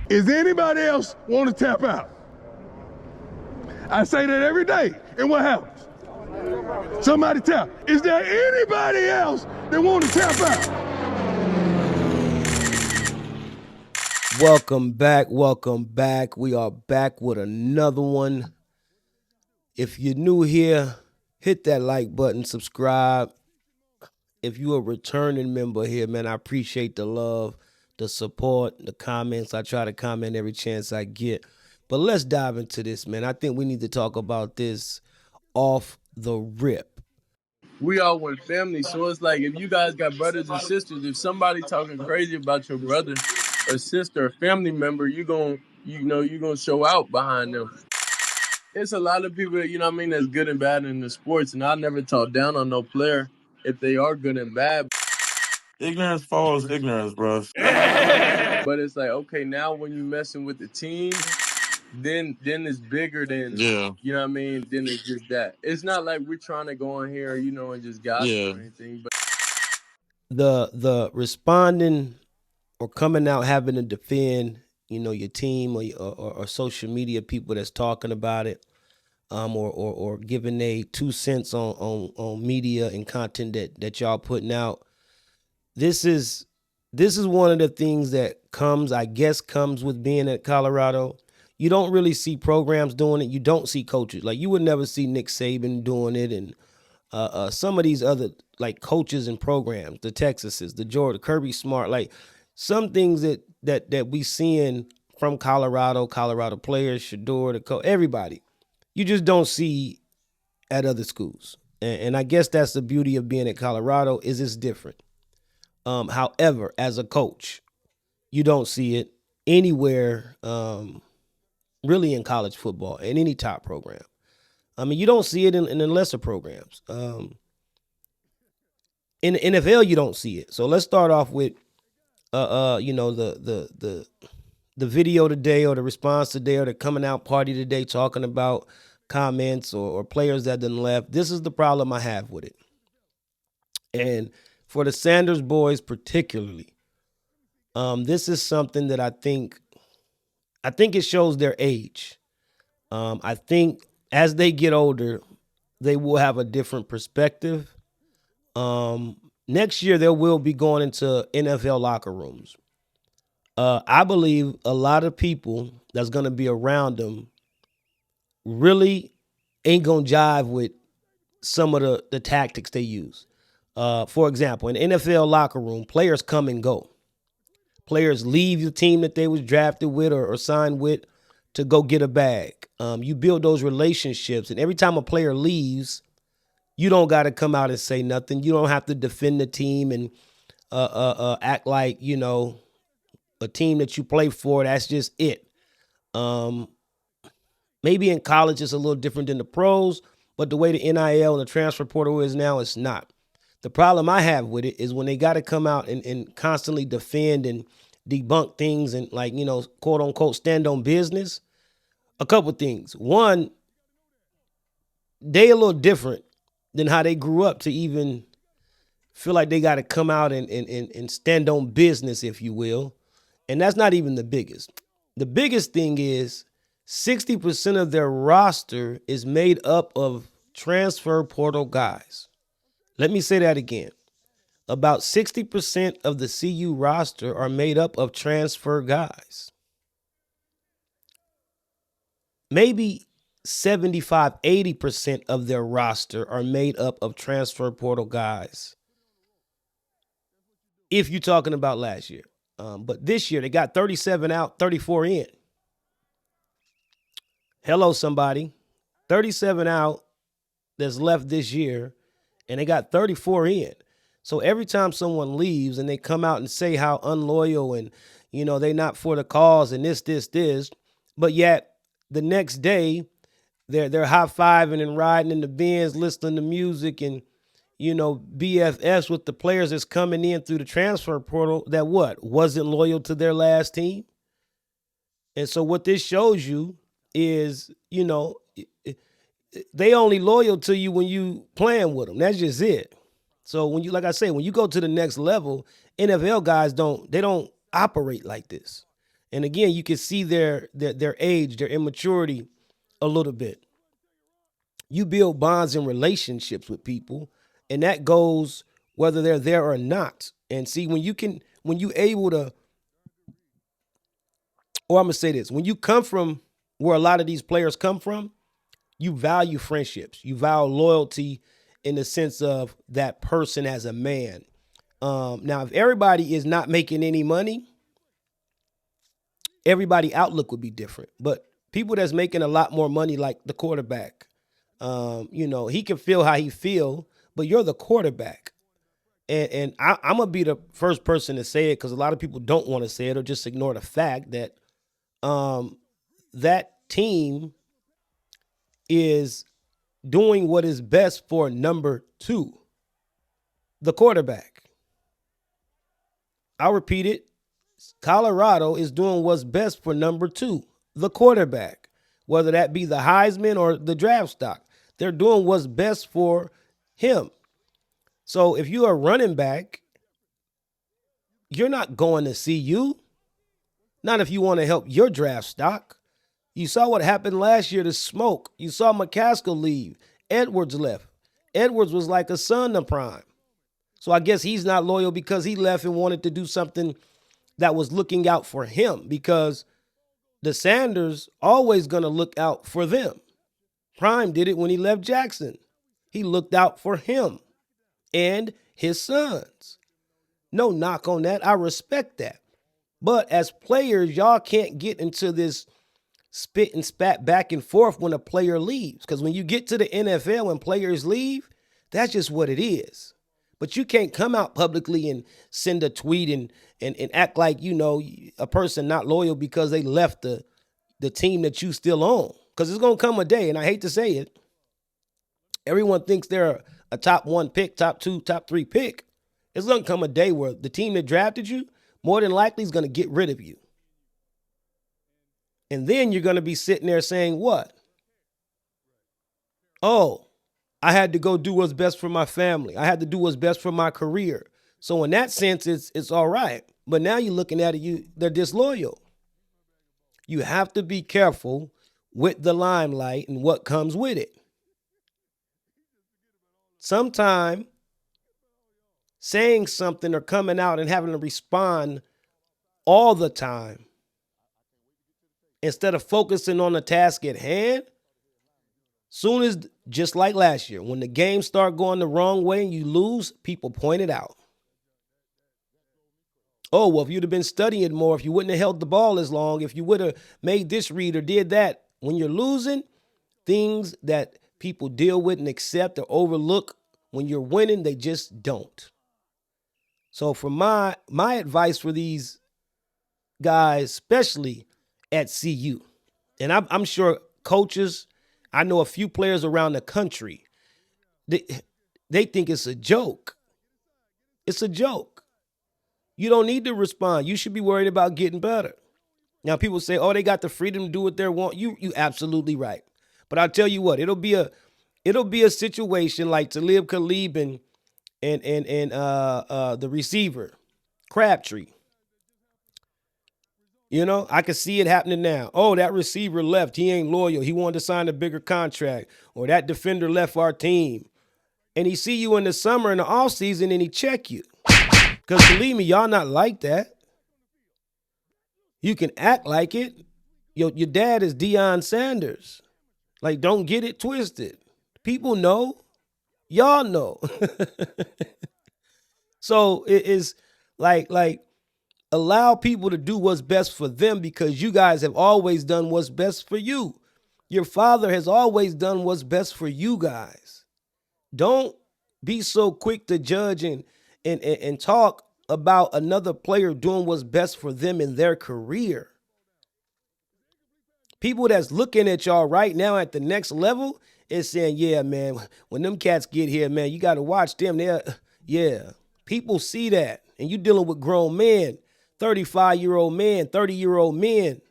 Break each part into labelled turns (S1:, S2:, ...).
S1: Is anybody else want to tap out? I say that every day, and what happens? Somebody tap. Is there anybody else that want to tap out?
S2: Welcome back. We are back with another one. If you're new here, hit that like button, subscribe. If you're a returning member here, man, I appreciate the love, the support, the comments. I try to comment every chance I get. But let's dive into this, man. I think we need to talk about this off the rip.
S3: We all one family, so it's like if you guys got brothers and sisters, if somebody talking crazy about your brother or sister or family member, you're gonna show out behind them. It's a lot of people, that's good and bad in the sports, and I never talk down on no player if they are good and bad.
S4: Ignorance follows ignorance, bro.
S3: But it's like, okay, now when you messing with the team, then it's bigger than Then it's just that. It's not like we're trying to go on here, and just gossip or anything. But
S2: The responding or coming out having to defend, your team or social media people that's talking about it, or giving a 2 cents on media and content that y'all putting out. This is one of the things that comes with being at Colorado. You don't really see programs doing it. You don't see coaches. Like, you would never see Nick Saban doing it, and some of these other like coaches and programs, the Texases, the Georgia, Kirby Smart, like some things that we seeing from Colorado players, Shador, the coach, everybody, you just don't see at other schools. And I guess that's the beauty of being at Colorado, is it's different. However, as a coach, you don't see it anywhere, really, in college football, in any top program. I mean, you don't see it in the lesser programs. In the NFL, you don't see it. So let's start off with, the video today, or the response today, or the coming out party today, talking about comments or players that done left. This is the problem I have with it. And for the Sanders boys particularly, this is something that I think it shows their age. I think as they get older, they will have a different perspective. Next year, they will be going into NFL locker rooms. I believe a lot of people that's going to be around them really ain't going to jive with some of the tactics they use. For example, in the NFL locker room, players come and go. Players leave the team that they was drafted with or signed with to go get a bag. You build those relationships, and every time a player leaves, you don't got to come out and say nothing. You don't have to defend the team and act like, a team that you play for, that's just it. Maybe in college it's a little different than the pros, but the way the NIL and the transfer portal is now, it's not. The problem I have with it is when they got to come out and constantly defend and debunk things and, like, quote unquote, stand on business. A couple things. One, they a little different than how they grew up to even feel like they got to come out and stand on business, if you will. And that's not even the biggest. The biggest thing is 60% of their roster is made up of transfer portal guys. Let me say that again. About 60% of the CU roster are made up of transfer guys. Maybe 75, 80% of their roster are made up of transfer portal guys, if you're talking about last year. But this year, they got 37 out, 34 in. Hello, somebody. 37 out that's left this year, and they got 34 in. So every time someone leaves and they come out and say how unloyal and, they not for the cause and this, but yet the next day they're high-fiving and riding in the Benz, listening to music and, BFFs with the players that's coming in through the transfer portal that wasn't loyal to their last team. And so what this shows you is, they only loyal to you when you playing with them. That's just it. So when you, like I say, when you go to the next level, NFL guys don't operate like this. And again, you can see their age, their immaturity a little bit. You build bonds and relationships with people, and that goes whether they're there or not. And see, when you able to, or I'm gonna say this, when you come from where a lot of these players come from, you value friendships, you value loyalty in the sense of that person as a man. Now, if everybody is not making any money, everybody outlook would be different. But people that's making a lot more money, like the quarterback, he can feel how he feel, but you're the quarterback. And I'm gonna be the first person to say it because a lot of people don't want to say it or just ignore the fact that that team is doing what is best for number 2, the quarterback. I'll repeat it. Colorado is doing what's best for number 2, the quarterback, whether that be the Heisman or the draft stock. They're doing what's best for him. So if you're a running back, you're not going to see you. Not if you want to help your draft stock. You saw what happened last year to Smoke. You saw McCaskill leave. Edwards left. Edwards was like a son to Prime. So I guess he's not loyal because he left and wanted to do something that was looking out for him, because the Sanders always going to look out for them. Prime did it when he left Jackson. He looked out for him and his sons. No knock on that. I respect that. But as players, y'all can't get into this spit and spat back and forth when a player leaves. Because when you get to the NFL, when players leave, that's just what it is. But you can't come out publicly and send a tweet and act like, a person not loyal because they left the team that you still own. Because it's going to come a day, and I hate to say it, everyone thinks they're a top 1 pick, top 2, top 3 pick. It's going to come a day where the team that drafted you more than likely is going to get rid of you. And then you're going to be sitting there saying what? Oh, I had to go do what's best for my family. I had to do what's best for my career. So in that sense, it's all right. But now you're looking at it, they're disloyal. You have to be careful with the limelight and what comes with it. Sometimes saying something or coming out and having to respond all the time instead of focusing on the task at hand, soon as, just like last year, when the games start going the wrong way and you lose, people point it out. Oh, well, if you'd have been studying more, if you wouldn't have held the ball as long, if you would have made this read or did that. When you're losing, things that people deal with and accept or overlook, when you're winning, they just don't. So for my advice for these guys, especially at CU, and I'm sure coaches, I know a few players around the country, they think it's a joke. It's a joke. You don't need to respond. You should be worried about getting better. Now people say, oh, they got the freedom to do what they want. You absolutely right. But I'll tell you what, it'll be a situation like Talib Khalib and the receiver, Crabtree. I can see it happening now. Oh, that receiver left. He ain't loyal. He wanted to sign a bigger contract. Or that defender left our team. And he see you in the summer in the offseason and he check you. Because believe me, y'all not like that. You can act like it. Your dad is Deion Sanders. Like, don't get it twisted. People know. Y'all know. So it is like allow people to do what's best for them, because you guys have always done what's best for you. Your father has always done what's best for you guys. Don't be so quick to judge and talk about another player doing what's best for them in their career. People that's looking at y'all right now at the next level is saying, yeah, man, when them cats get here, man, you got to watch them. Yeah, people see that. And you dealing with grown men, 35-year-old men, 30-year-old men,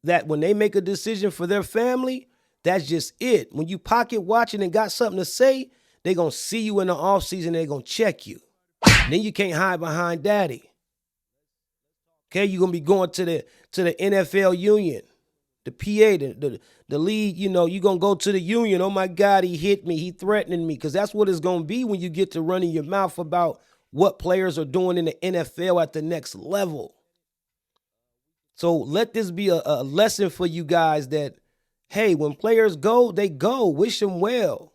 S2: that when they make a decision for their family, that's just it. When you pocket watching and got something to say, they going to see you in the offseason, they going to check you. Then you can't hide behind daddy. Okay, you're gonna be going to the NFL union, the PA, the league. You know, you're gonna go to the union. Oh my God, he hit me, he threatening me, because that's what it's gonna be when you get to running your mouth about what players are doing in the NFL at the next level. So let this be a lesson for you guys that, hey, when players go, they go. Wish them well,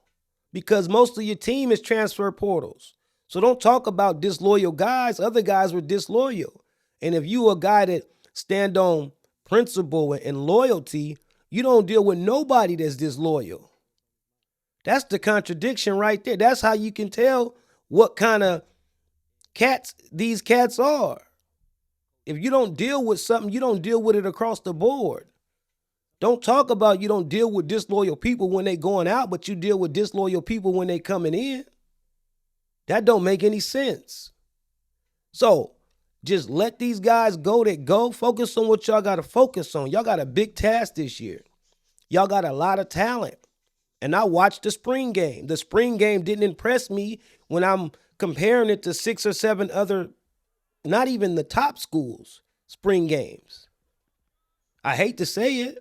S2: because most of your team is transfer portals. So don't talk about disloyal guys. Other guys were disloyal. And if you a guy that stand on principle and loyalty, you don't deal with nobody that's disloyal. That's the contradiction right there. That's how you can tell what kind of cats these cats are. If you don't deal with something, you don't deal with it across the board. Don't talk about you don't deal with disloyal people when they going out, but you deal with disloyal people when they coming in. That don't make any sense. So just let these guys go that go. Focus on what y'all got to focus on. Y'all got a big task this year. Y'all got a lot of talent. And I watched the spring game. The spring game didn't impress me when I'm comparing it to 6 or 7 other, not even the top schools, spring games. I hate to say it.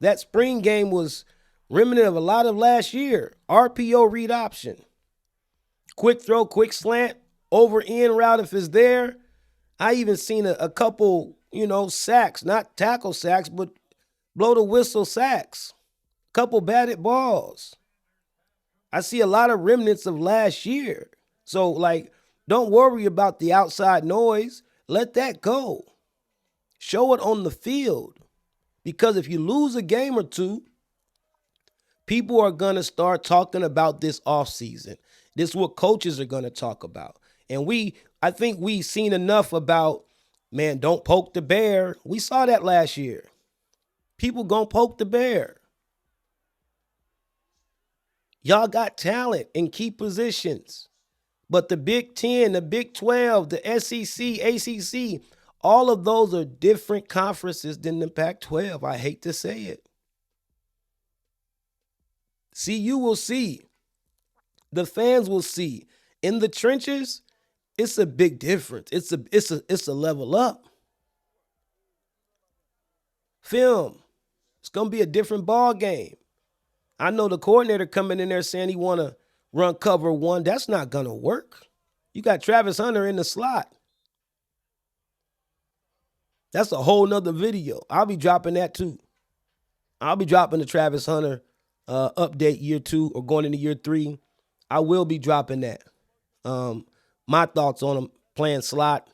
S2: That spring game was remnant of a lot of last year. RPO read option. Quick throw, quick slant, over in route if it's there. I even seen a couple, sacks, not tackle sacks, but blow the whistle sacks. Couple batted balls. I see a lot of remnants of last year. So, don't worry about the outside noise. Let that go. Show it on the field. Because if you lose a game or two, people are going to start talking about this offseason. This is what coaches are going to talk about. And I think we seen enough about, man, don't poke the bear. We saw that last year. People gonna poke the bear. Y'all got talent in key positions. But the Big 10, the Big 12, the SEC, ACC, all of those are different conferences than the Pac-12. I hate to say it. See, you will see. The fans will see. In the trenches, it's a big difference. It's a level up. Film. It's going to be a different ball game. I know the coordinator coming in there saying he want to run cover one. That's not going to work. You got Travis Hunter in the slot. That's a whole nother video. I'll be dropping that too. I'll be dropping the Travis Hunter update year 2 or going into year 3. I will be dropping that. My thoughts on him playing slot.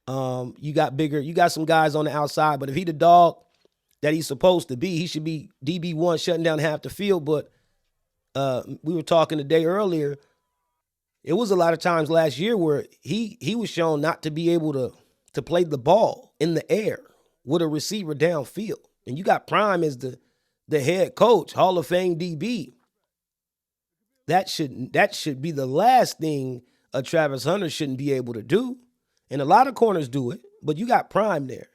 S2: You got some guys on the outside, but if he the dog that he's supposed to be, he should be DB1 shutting down half the field. But we were talking a day earlier. It was a lot of times last year where he was shown not to be able to play the ball in the air with a receiver downfield. And you got Prime as the head coach, Hall of Fame DB. That should be the last thing a Travis Hunter shouldn't be able to do. And a lot of corners do it, but you got Prime there.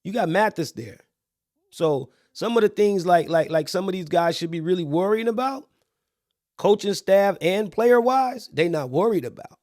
S2: You got Mathis there. So some of the things like some of these guys should be really worrying about, coaching staff and player-wise, they not worried about.